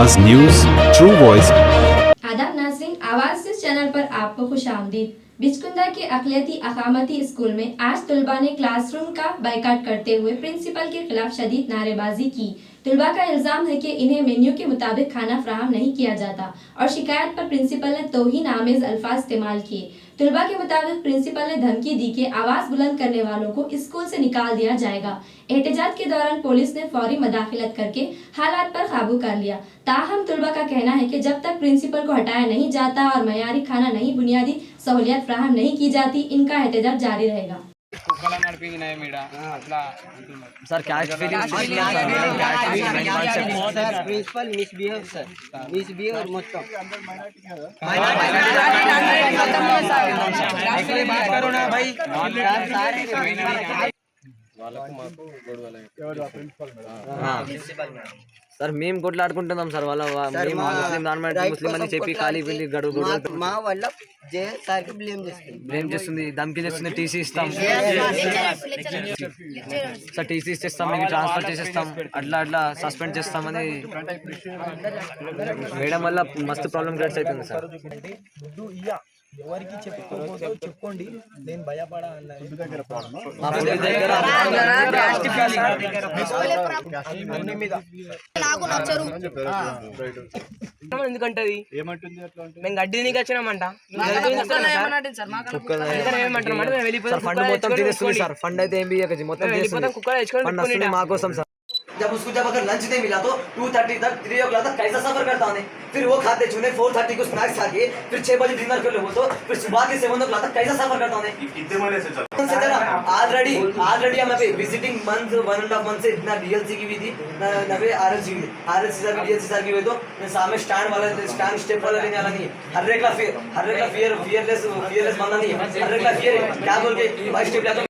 आवाज news, true voice. आदाब नाज़रीन, आवाज़ न्यूज़ चैनल पर आपको खुशामदीद। बिचकुंदा के अक़लियती अक़ामती स्कूल में आज तुलबा ने क्लासरूम का बाइकाट करते हुए प्रिंसिपल के खिलाफ शदीद नारेबाजी की। तुलबा का इल्ज़ाम है कि इन्हें मेन्यू के मुताबिक खाना फराहम नहीं किया जाता और शिकायत पर प्रिंसिपल ने तौहीन आमेज अल्फाज इस्तेमाल किए। तुलबा के मुताबिक प्रिंसिपल ने धमकी दी कि आवाज़ बुलंद करने वालों को स्कूल से निकाल दिया जाएगा। एहतजाज के दौरान पुलिस ने फौरी मदाखिलत करके हालात पर काबू कर लिया। ताहम तुलबा का कहना है कि जब तक प्रिंसिपल को हटाया नहीं जाता और मयारी खाना नहीं बुनियादी सहूलियत फ्राहम नहीं की जाती, इनका एहतजाज जारी रहेगा। सर कैश प्रिंसिपल मिसबिहेव सर मिसबिहेव और మొత్తం సార్ మేము కొట్లాడుకుంటున్నాం సార్ వాళ్ళ ముస్లిం ముస్లిం అని చెప్పి ఖాళీ వెళ్ళి గడువు మా వల్ల సార్కి బ్లేమ్ చేస్తుంది ధమ్కి చేస్తుంది టీసీ ఇస్తాం సార్ టీసీ ఇచ్చేస్తాం మీకు ట్రాన్స్ఫర్ చేసేస్తాం అట్లా సస్పెండ్ చేస్తామని మేడం వల్ల మస్తు ప్రాబ్లం క్రియేట్ అవుతుంది సార్ ఎవరికి చెప్పుకోండి నేను భయపడా ఎందుకంటే మేము గడ్డి నీకు వచ్చినామంట ఫండ్ మొత్తం తినేస్తుంది సార్ ఫండ్ అయితే ఏం మొత్తం మాకోసం సార్ जब उसको जब अगर लंच नहीं मिला तो 2:30 तक 3 o'clock तक कैसा सफर करता है फिर वो खाते चुने 4:30 को स्नैक्स खा के फिर 6 बजे डिनर कर लो तो फिर सुबह के 7 o'clock तक कैसा सफर करता है कितने महीने से चल ऑलरेडी हम अभी विजिटिंग मंथ 1.5 मंथ से इतना डीएलसी की भी थी नवे आरएलसी सर की डीएलसी सर की हुई तो सामने स्टैंड स्टेप वाला लेने वाला नहीं है हर एक का फियरलेस बंदा नहीं है हर एक का फियर क्या बोल के भाई स्टेप